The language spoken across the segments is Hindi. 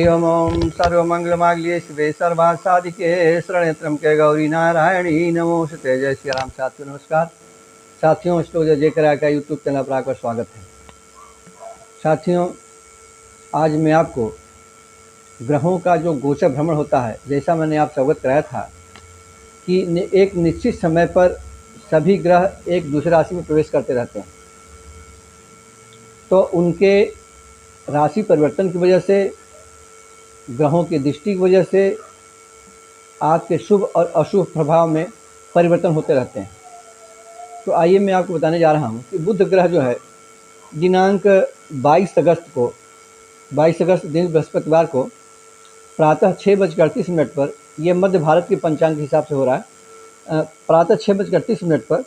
हरि ओम। ओम सर्वमंगलमांगल्ये शिवे सर्वार्थसाधिके शरण्ये त्र्यंबके गौरी नारायणी नमोस्तुते। जय श्री राम। साथियों नमस्कार। साथियों एस्ट्रोलॉजर जे करा का यूट्यूब चैनल पर आपका स्वागत है। साथियों आज मैं आपको ग्रहों का जो गोचर भ्रमण होता है, जैसा मैंने आपसे अवगत कराया था कि एक निश्चित समय पर सभी ग्रह एक दूसरे राशि में प्रवेश करते रहते हैं, तो उनके राशि परिवर्तन की वजह से, ग्रहों की दृष्टि की वजह से आपके शुभ और अशुभ प्रभाव में परिवर्तन होते रहते हैं। तो आइए मैं आपको बताने जा रहा हूँ कि बुध ग्रह जो है दिनांक 22 अगस्त दिन बृहस्पतिवार को प्रातः 6:38 पर, यह मध्य भारत के पंचांग के हिसाब से हो रहा है, प्रातः 6:38 पर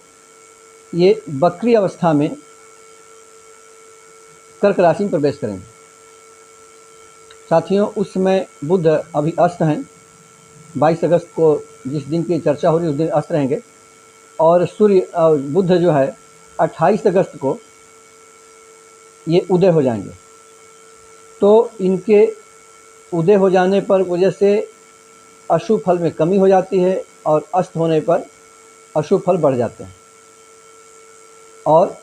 ये वक्री अवस्था में कर्क राशि में प्रवेश करेंगे। साथियों उस समय बुध अभी अस्त हैं। 22 अगस्त को जिस दिन की चर्चा हो रही है उस दिन अस्त रहेंगे, और सूर्य बुध जो है 28 अगस्त को ये उदय हो जाएंगे। तो इनके उदय हो जाने पर वजह से अशुभ फल में कमी हो जाती है और अस्त होने पर अशुभ फल बढ़ जाते हैं, और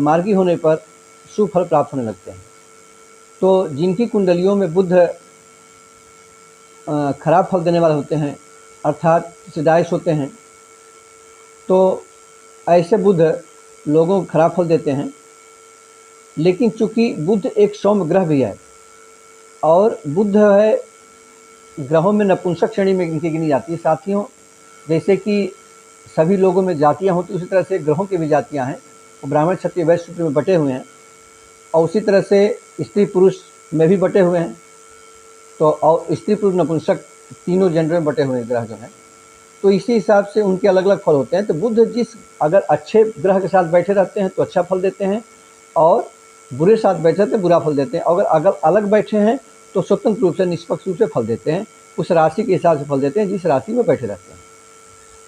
मार्गी होने पर शुभ फल प्राप्त होने लगते हैं। तो जिनकी कुंडलियों में बुध खराब फल देने वाले होते हैं, अर्थात सिदाइश होते हैं, तो ऐसे बुध लोगों को खराब फल देते हैं। लेकिन चूंकि बुध एक सौम्य ग्रह भी है और बुध है ग्रहों में नपुंसक श्रेणी में इनकी गिनी जाती है। साथियों जैसे कि सभी लोगों में जातियां होती उसी तरह से ग्रहों की भी जातियां हैं, वो ब्राह्मण क्षत्रिय वैश्य शूद्र में बटे हुए हैं, और उसी तरह से स्त्री पुरुष में भी बटे हुए हैं। तो और स्त्री पुरुष नपुंसक तीनों जेंडर में बटे हुए ग्रह जो हैं, तो इसी हिसाब से उनके अलग अलग फल होते हैं। तो बुध अगर अच्छे ग्रह के साथ बैठे रहते हैं तो अच्छा फल देते हैं, और बुरे साथ बैठे रहते हैं बुरा फल देते हैं। अगर अलग बैठे हैं तो स्वतंत्र रूप से निष्पक्ष रूप से फल देते हैं, उस राशि के हिसाब से फल देते हैं जिस राशि में बैठे रहते हैं।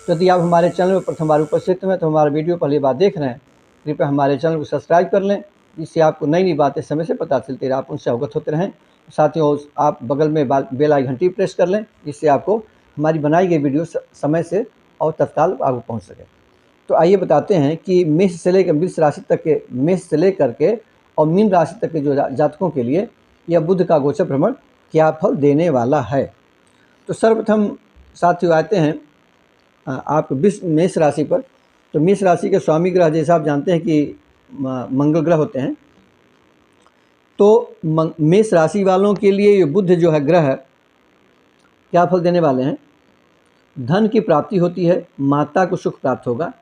तो यदि आप हमारे चैनल में प्रथम बार उपस्थित हैं तो हमारा वीडियो पहली बार देख रहे हैं, कृपया हमारे चैनल को सब्सक्राइब कर लें, जिससे आपको नई नई बातें समय से पता चलती रहे, आप उनसे अवगत होते रहें। साथियों आप बगल में बेल आइकन घंटी प्रेस कर लें, जिससे आपको हमारी बनाई गई वीडियो समय से और तत्काल आपको पहुंच सके। तो आइए बताते हैं कि मेष से लेकर वृष राशि तक के, मेष से लेकर के और मीन राशि तक के जो जातकों के लिए यह बुध का गोचर भ्रमण क्या फल देने वाला है। तो सर्वप्रथम साथियों आते हैं आप मेष राशि पर। तो मेष राशि के स्वामी ग्रह जैसा आप जानते हैं कि मंगल ग्रह होते हैं। तो मेष राशि वालों के लिए ये बुध जो है ग्रह क्या फल देने वाले हैं। धन की प्राप्ति होती है, माता को सुख प्राप्त होगा,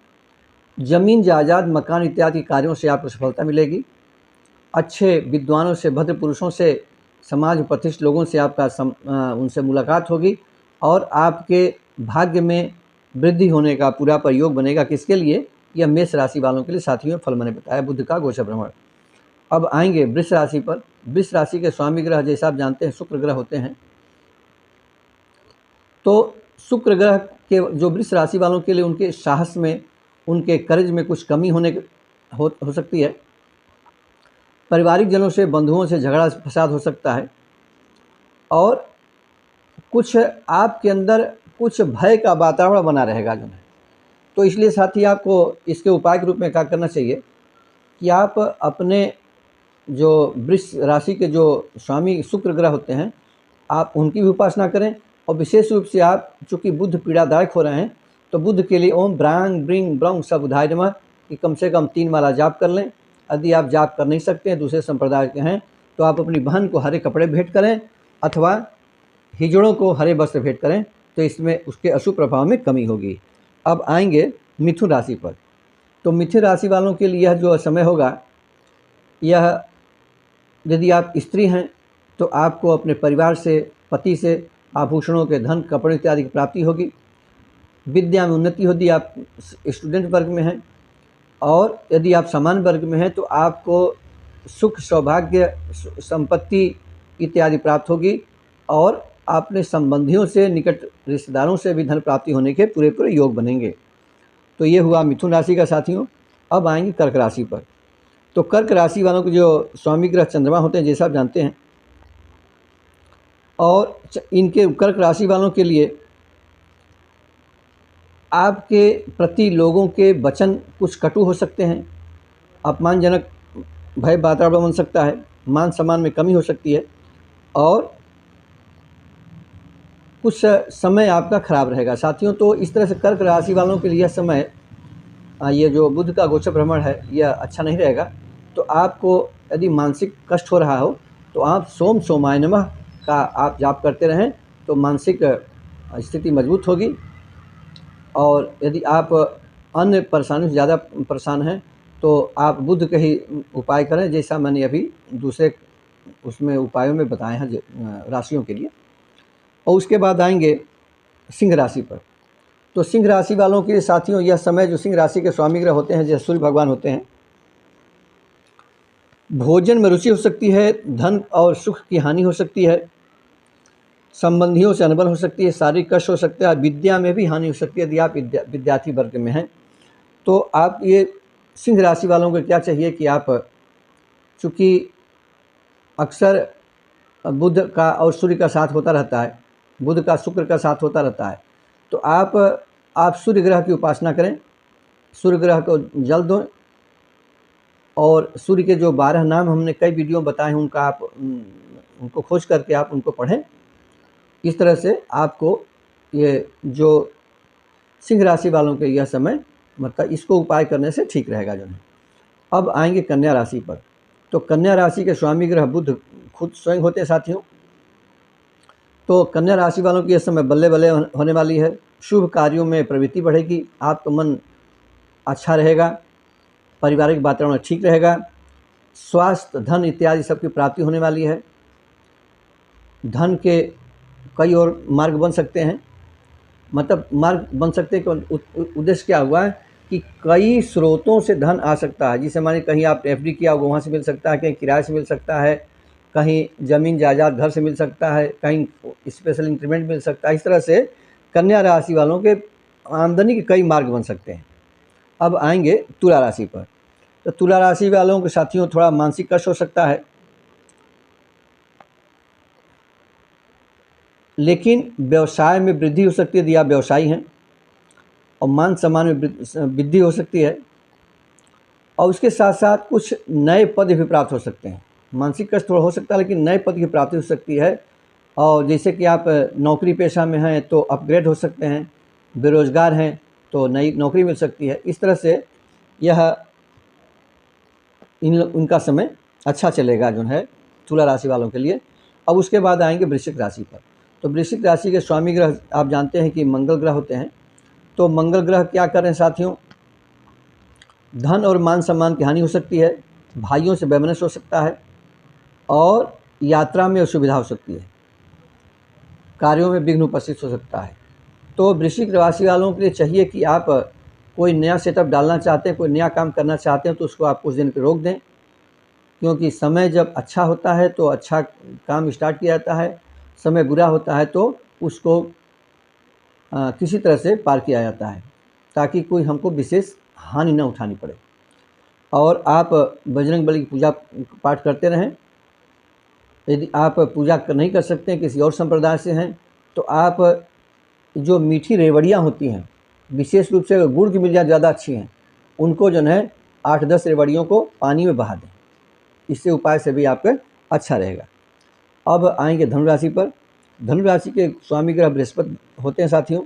जमीन जायदाद मकान इत्यादि कार्यों से आपको सफलता मिलेगी, अच्छे विद्वानों से, भद्र पुरुषों से, समाज में प्रतिष्ठित लोगों से आपका उनसे मुलाकात होगी, और आपके भाग्य में वृद्धि होने का पूरा प्रयोग बनेगा। किसके लिए? यह मेष राशि वालों के लिए साथियों फल मैंने बताया बुध का गोचर भ्रमण। अब आएंगे वृष राशि पर। वृष राशि के स्वामी ग्रह जैसा आप जानते हैं शुक्र ग्रह होते हैं। तो शुक्र ग्रह के जो वृष राशि वालों के लिए उनके साहस में, उनके कर्ज में कुछ कमी हो सकती है। पारिवारिक जनों से, बंधुओं से झगड़ा फसाद हो सकता है, और कुछ आपके अंदर कुछ भय का वातावरण बना रहेगा जो है। तो इसलिए साथी आपको इसके उपाय के रूप में क्या करना चाहिए कि आप अपने जो वृष राशि के जो स्वामी शुक्र ग्रह होते हैं आप उनकी भी उपासना करें, और विशेष रूप से आप चूँकि बुध पीड़ादायक हो रहे हैं तो बुध के लिए ओम ब्रांग ब्रिंग ब्रंग सब बुधाय नमः कि कम से कम 3 माला जाप कर लें। यदि आप जाप कर नहीं सकते हैं, दूसरे संप्रदाय के हैं, तो आप अपनी बहन को हरे कपड़े भेंट करें अथवा हिजड़ों को हरे वस्त्र भेंट करें, तो इसमें उसके अशुभ प्रभाव में कमी होगी। अब आएंगे मिथुन राशि पर। तो मिथुन राशि वालों के लिए यह जो समय होगा, यह यदि आप स्त्री हैं तो आपको अपने परिवार से, पति से आभूषणों के, धन, कपड़े इत्यादि की प्राप्ति होगी। विद्या में उन्नति होगी, आप स्टूडेंट वर्ग में हैं, और यदि आप सामान्य वर्ग में हैं तो आपको सुख, सौभाग्य, संपत्ति इत्यादि प्राप्त होगी, और अपने संबंधियों से, निकट रिश्तेदारों से भी धन प्राप्ति होने के पूरे योग बनेंगे। तो ये हुआ मिथुन राशि का साथियों। अब आएंगे कर्क राशि पर। तो कर्क राशि वालों के जो स्वामी ग्रह चंद्रमा होते हैं जैसा आप जानते हैं, और इनके कर्क राशि वालों के लिए आपके प्रति लोगों के वचन कुछ कटु हो सकते हैं, अपमानजनक भय वातावरण बन सकता है, मान सम्मान में कमी हो सकती है और कुछ समय आपका खराब रहेगा साथियों। तो इस तरह से कर्क राशि वालों के लिए यह समय, ये जो बुध का गोचर भ्रमण है यह अच्छा नहीं रहेगा। तो आपको यदि मानसिक कष्ट हो रहा हो तो आप सोम सोमाय नमः का आप जाप करते रहें तो मानसिक स्थिति मजबूत होगी। और यदि आप अन्य परेशानियों से ज़्यादा परेशान हैं तो आप बुध के ही उपाय करें, जैसा मैंने अभी दूसरे उसमें उपायों में बताए हैं राशियों के लिए। और उसके बाद आएंगे सिंह राशि पर। तो सिंह राशि वालों के लिए साथियों यह समय, जो सिंह राशि के स्वामी ग्रह होते हैं जैसे सूर्य भगवान होते हैं, भोजन में रुचि हो सकती है, धन और सुख की हानि हो सकती है, संबंधियों से अनबन हो सकती है, शारीरिक कष्ट हो सकता है, विद्या में भी हानि हो सकती है यदि आप विद्यार्थी वर्ग में हैं। तो आप ये सिंह राशि वालों को क्या चाहिए कि आप, चूँकि अक्सर बुध का और सूर्य का साथ होता रहता है, बुध का शुक्र का साथ होता रहता है, तो आप सूर्य ग्रह की उपासना करें, सूर्य ग्रह को जल दो और सूर्य के जो 12 नाम हमने कई वीडियो बताए हैं उनका आप उनको खोज करके आप उनको पढ़ें। इस तरह से आपको ये जो सिंह राशि वालों के यह समय मतलब इसको उपाय करने से ठीक रहेगा जो है। अब आएंगे कन्या राशि पर। तो कन्या राशि के स्वामी ग्रह बुध खुद स्वयं होते हैं साथियों। तो कन्या राशि वालों की यह समय बल्ले बल्ले होने वाली है, शुभ कार्यों में प्रवृत्ति बढ़ेगी, आपका मन अच्छा रहेगा, पारिवारिक वातावरण ठीक रहेगा, स्वास्थ्य धन इत्यादि सबकी प्राप्ति होने वाली है, धन के कई और मार्ग बन सकते हैं, मतलब मार्ग बन सकते हैं कि उद्देश्य क्या हुआ है कि कई स्रोतों से धन आ सकता है। जिसे माने कहीं आप एफडी किया होगा वहाँ से मिल सकता है, कहीं किराए से मिल सकता है, कहीं ज़मीन जायदाद घर से मिल सकता है, कहीं स्पेशल इंक्रीमेंट मिल सकता है। इस तरह से कन्या राशि वालों के आमदनी के कई मार्ग बन सकते हैं। अब आएंगे तुला राशि पर। तो तुला राशि वालों के साथियों थोड़ा मानसिक कष्ट हो सकता है, लेकिन व्यवसाय में वृद्धि हो सकती है यदि आप व्यवसायी हैं, और मान सम्मान में वृद्धि हो सकती है, और उसके साथ साथ कुछ नए पद भी प्राप्त हो सकते हैं। मानसिक कष्ट थोड़ा हो सकता है लेकिन नए पद की प्राप्ति हो सकती है। और जैसे कि आप नौकरी पेशा में हैं तो अपग्रेड हो सकते हैं, बेरोजगार हैं तो नई नौकरी मिल सकती है। इस तरह से यह उनका समय अच्छा चलेगा जो है तुला राशि वालों के लिए। अब उसके बाद आएंगे वृश्चिक राशि पर। तो वृश्चिक राशि के स्वामी ग्रह आप जानते हैं कि मंगल ग्रह होते हैं। तो मंगल ग्रह क्या कर रहे हैं साथियों, धन और मान सम्मान की हानि हो सकती है, भाइयों से वैमनस्य हो सकता है और यात्रा में असुविधा हो सकती है, कार्यों में विघ्न उपस्थित हो सकता है। तो वृश्चिक राशि वालों के लिए चाहिए कि आप कोई नया सेटअप डालना चाहते हैं, कोई नया काम करना चाहते हैं तो उसको आप कुछ दिन के रोक दें, क्योंकि समय जब अच्छा होता है तो अच्छा काम स्टार्ट किया जाता है, समय बुरा होता है तो उसको किसी तरह से पार किया जाता है ताकि कोई हमको विशेष हानि न उठानी पड़े। और आप बजरंगबली की पूजा पाठ करते रहें। यदि आप पूजा नहीं कर सकते हैं, किसी और संप्रदाय से हैं, तो आप जो मीठी रेवड़ियाँ होती हैं, विशेष रूप से गुड़ की मिल जाए ज़्यादा अच्छी हैं, उनको जो है 8-10 रेवड़ियों को पानी में बहा दें। इससे उपाय से भी आपका अच्छा रहेगा। अब आएंगे धनुराशि पर। धनुराशि के स्वामी ग्रह बृहस्पति होते हैं साथियों।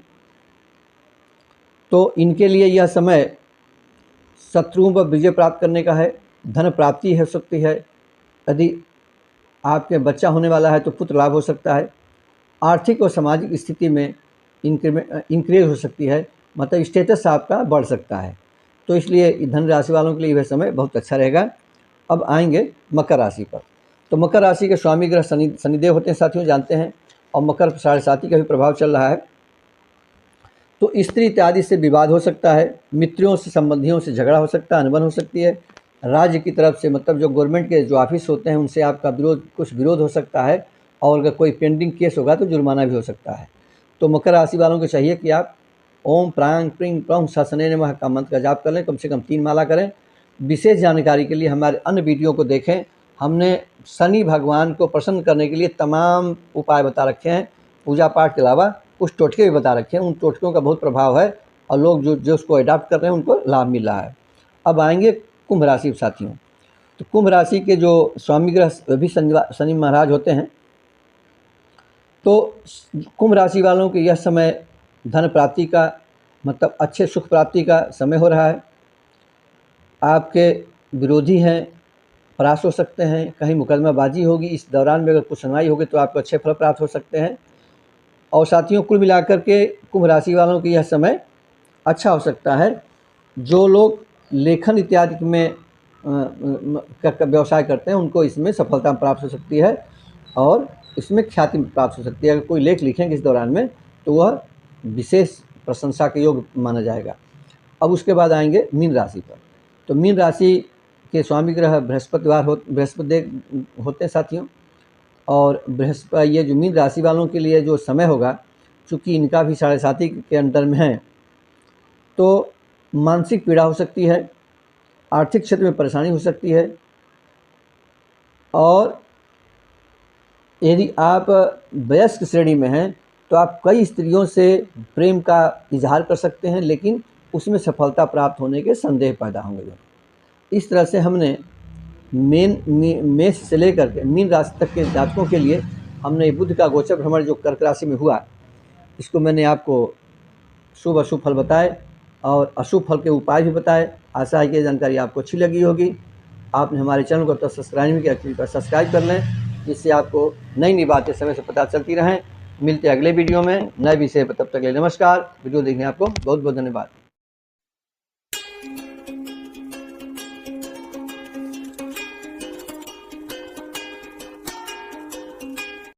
तो इनके लिए यह समय शत्रुओं पर विजय प्राप्त करने का है, धन प्राप्ति हो सकती है, यदि आपके बच्चा होने वाला है तो पुत्र लाभ हो सकता है, आर्थिक और सामाजिक स्थिति में इंक्रीज हो सकती है, मतलब स्टेटस आपका बढ़ सकता है। तो इसलिए धन राशि वालों के लिए वह समय बहुत अच्छा रहेगा। अब आएंगे मकर राशि पर। तो मकर राशि के स्वामी ग्रह शनिदेव होते हैं साथियों, जानते हैं, और मकर 7.5 का भी प्रभाव चल रहा है। तो स्त्री इत्यादि से विवाद हो सकता है, मित्रों से संबंधियों से झगड़ा हो सकता है, अनबन हो सकती है, राज्य की तरफ से मतलब जो गवर्नमेंट के जो ऑफिस होते हैं उनसे आपका कुछ विरोध हो सकता है, और अगर कोई पेंडिंग केस होगा तो जुर्माना भी हो सकता है। तो मकर राशि वालों को चाहिए कि आप ओम प्रांग प्रिंग प्रंग ससने नमः का मंत्र का जाप कर लें, कम से कम 3 माला करें। विशेष जानकारी के लिए हमारे अन्य वीडियो को देखें, हमने शनि भगवान को प्रसन्न करने के लिए तमाम उपाय बता रखे हैं, पूजा पाठ के अलावा कुछ टोटके भी बता रखे हैं। उन टोटकों का बहुत प्रभाव है और लोग जो उसको अडॉप्ट कर रहे हैं उनको लाभ मिल रहा है। अब आएंगे कुंभ राशि साथियों। तो कुंभ राशि के जो स्वामी ग्रह भी शनि महाराज होते हैं। तो कुंभ राशि वालों के यह समय धन प्राप्ति का मतलब अच्छे सुख प्राप्ति का समय हो रहा है। आपके विरोधी हैं, परास्त हो सकते हैं, कहीं मुकदमाबाजी होगी। इस दौरान में अगर कुछ सुनवाई होगी तो आपको अच्छे फल प्राप्त हो सकते हैं। और साथियों, कुल मिलाकर के कुंभ राशि वालों की यह समय अच्छा हो सकता है। जो लोग लेखन इत्यादि में व्यवसाय करते हैं उनको इसमें सफलता प्राप्त हो सकती है और इसमें ख्याति प्राप्त हो सकती है। अगर कोई लेख लिखेंगे इस दौरान में तो वह विशेष प्रशंसा के योग्य माना जाएगा। अब उसके बाद आएंगे मीन राशि पर। तो मीन राशि के स्वामी ग्रह बृहस्पति होते हैं साथियों। और बृहस्पति ये जो मीन राशि वालों के लिए जो समय होगा, चूँकि इनका भी 7.5 के अंतर में है, तो मानसिक पीड़ा हो सकती है, आर्थिक क्षेत्र में परेशानी हो सकती है। और यदि आप वयस्क श्रेणी में हैं तो आप कई स्त्रियों से प्रेम का इजहार कर सकते हैं, लेकिन उसमें सफलता प्राप्त होने के संदेह पैदा होंगे। इस तरह से हमने मेष से लेकर के मीन राशि तक के जातकों के लिए हमने बुध का गोचर भ्रमण जो कर्क राशि में हुआ, इसको मैंने आपको शुभ अशुभ फल बताए और अशुभ फल के उपाय भी बताए। आशा है कि जानकारी आपको अच्छी लगी होगी। आपने हमारे चैनल को अब तक सब्सक्राइब नहीं किया तो सब्सक्राइब कर लें, जिससे आपको नई नई बातें समय से पता चलती रहें। मिलते हैं अगले वीडियो में नए विषय पर, तब तक के लिए नमस्कार। वीडियो देखने आपको बहुत बहुत धन्यवाद।